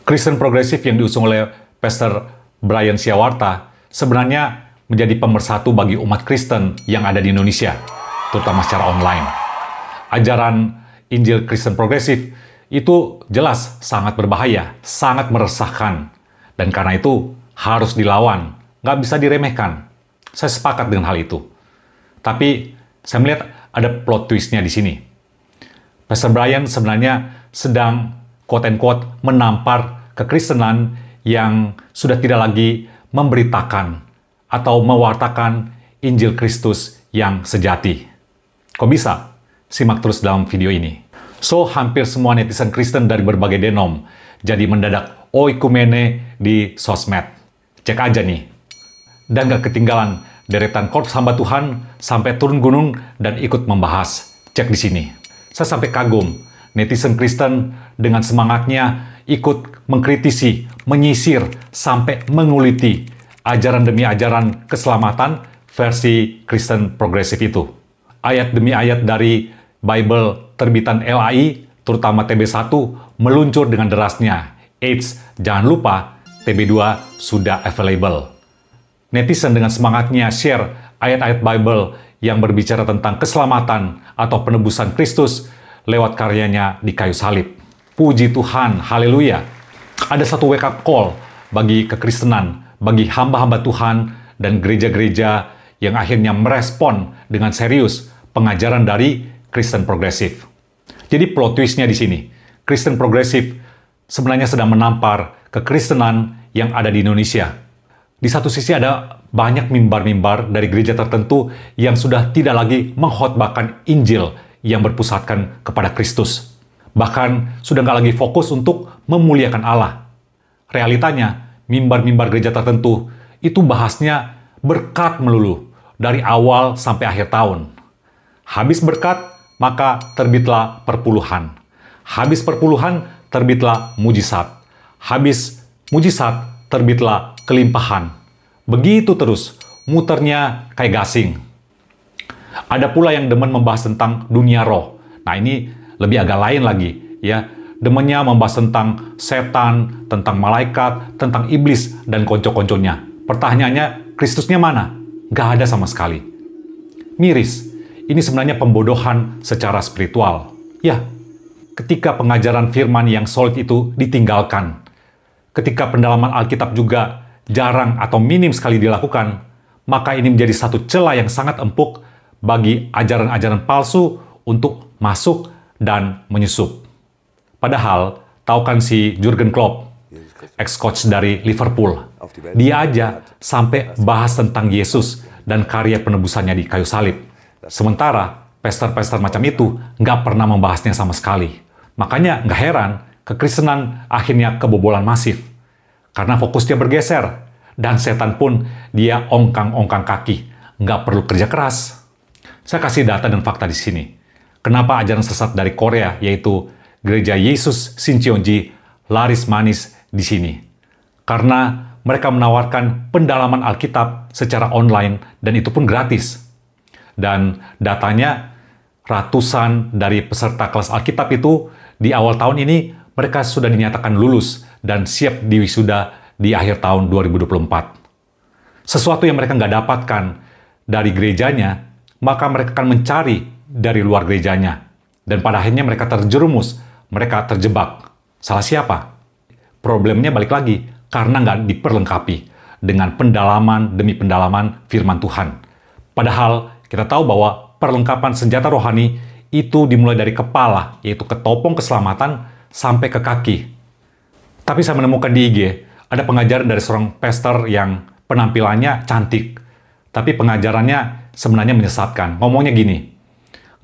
Kristen progresif yang diusung oleh Pastor Brian Siawarta sebenarnya menjadi pemersatu bagi umat Kristen yang ada di Indonesia, terutama secara online. Ajaran Injil Kristen progresif itu jelas sangat berbahaya, sangat meresahkan, dan karena itu harus dilawan, nggak bisa diremehkan. Saya sepakat dengan hal itu. Tapi saya melihat ada plot twist-nya di sini. Pastor Brian sebenarnya sedang quote-unquote menampar kekristenan yang sudah tidak lagi memberitakan atau mewartakan Injil Kristus yang sejati. Kok bisa? Simak terus dalam video ini. So, hampir semua netizen Kristen dari berbagai denom jadi mendadak oikumene di sosmed. Cek aja nih. Dan gak ketinggalan deretan korps hamba Tuhan sampai turun gunung dan ikut membahas. Cek di sini. Saya sampai kagum. Netizen Kristen dengan semangatnya ikut mengkritisi, menyisir, sampai menguliti ajaran demi ajaran keselamatan versi Kristen progresif itu. Ayat demi ayat dari Bible terbitan LAI, terutama TB1, meluncur dengan derasnya. Eits, jangan lupa, TB2 sudah available. Netizen dengan semangatnya share ayat-ayat Bible yang berbicara tentang keselamatan atau penebusan Kristus lewat karyanya di kayu salib. Puji Tuhan, haleluya. Ada satu wake up call bagi kekristenan, bagi hamba-hamba Tuhan dan gereja-gereja yang akhirnya merespon dengan serius pengajaran dari Kristen progresif. Jadi plot twist-nya di sini. Kristen progresif sebenarnya sedang menampar kekristenan yang ada di Indonesia. Di satu sisi ada banyak mimbar-mimbar dari gereja tertentu yang sudah tidak lagi mengkhotbahkan Injil yang berpusatkan kepada Kristus. Bahkan sudah nggak lagi fokus untuk memuliakan Allah. Realitanya, mimbar-mimbar gereja tertentu itu bahasnya berkat melulu dari awal sampai akhir tahun. Habis berkat, maka terbitlah perpuluhan. Habis perpuluhan, terbitlah mujizat. Habis mujizat, terbitlah kelimpahan. Begitu terus, muternya kayak gasing. Ada pula yang demen membahas tentang dunia roh. Nah, ini lebih agak lain lagi, ya. Demennya membahas tentang setan, tentang malaikat, tentang iblis, dan konco-konconya. Pertanyaannya, Kristusnya mana? Gak ada sama sekali. Miris, ini sebenarnya pembodohan secara spiritual. Ya, ketika pengajaran firman yang solid itu ditinggalkan, ketika pendalaman Alkitab juga jarang atau minim sekali dilakukan, maka ini menjadi satu celah yang sangat empuk bagi ajaran-ajaran palsu untuk masuk dan menyusup. Padahal, tahu kan si Jurgen Klopp, ex-coach dari Liverpool, dia aja sampai bahas tentang Yesus dan karya penebusannya di kayu salib. Sementara, pastor-pastor macam itu nggak pernah membahasnya sama sekali. Makanya nggak heran, kekristenan akhirnya kebobolan masif. Karena fokusnya bergeser, dan setan pun dia ongkang-ongkang kaki, nggak perlu kerja keras. Saya kasih data dan fakta di sini. Kenapa ajaran sesat dari Korea, yaitu Gereja Yesus Shincheonji, laris manis di sini? Karena mereka menawarkan pendalaman Alkitab secara online dan itu pun gratis. Dan datanya, ratusan dari peserta kelas Alkitab itu di awal tahun ini mereka sudah dinyatakan lulus dan siap diwisuda di akhir tahun 2024. Sesuatu yang mereka nggak dapatkan dari gerejanya, maka mereka akan mencari dari luar gerejanya. Dan pada akhirnya mereka terjerumus, mereka terjebak. Salah siapa? Problemnya balik lagi, karena nggak diperlengkapi dengan pendalaman demi pendalaman firman Tuhan. Padahal kita tahu bahwa perlengkapan senjata rohani itu dimulai dari kepala, yaitu ketopong keselamatan, sampai ke kaki. Tapi saya menemukan di IG, ada pengajaran dari seorang pastor yang penampilannya cantik, tapi pengajarannya sebenarnya menyesatkan. Ngomongnya gini,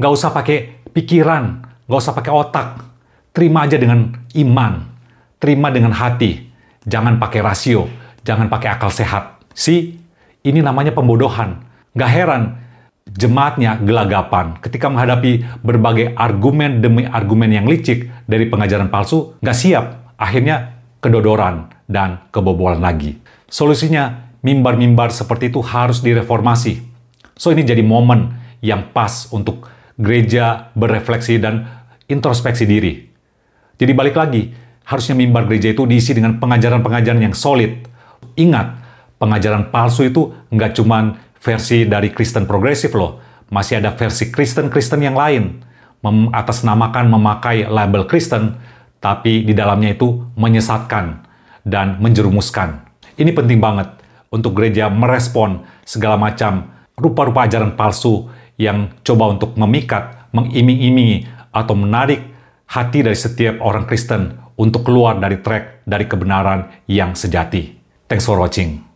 nggak usah pakai pikiran, nggak usah pakai otak, terima aja dengan iman, terima dengan hati, jangan pakai rasio, jangan pakai akal sehat. Ini namanya pembodohan. Nggak heran, jemaatnya gelagapan ketika menghadapi berbagai argumen demi argumen yang licik dari pengajaran palsu, nggak siap, akhirnya kedodoran dan kebobolan lagi. Solusinya, mimbar-mimbar seperti itu harus direformasi. So, ini jadi momen yang pas untuk gereja berefleksi dan introspeksi diri. Jadi balik lagi, Harusnya mimbar gereja itu diisi dengan pengajaran-pengajaran yang solid. Ingat, pengajaran palsu itu nggak cuman versi dari Kristen progresif loh. Masih ada versi Kristen-Kristen yang lain. Atasnamakan memakai label Kristen, tapi di dalamnya itu menyesatkan dan menjerumuskan. Ini penting banget untuk gereja merespon segala macam rupa-rupa ajaran palsu yang coba untuk memikat, mengiming-imingi, atau menarik hati dari setiap orang Kristen untuk keluar dari track dari kebenaran yang sejati. Thanks for watching.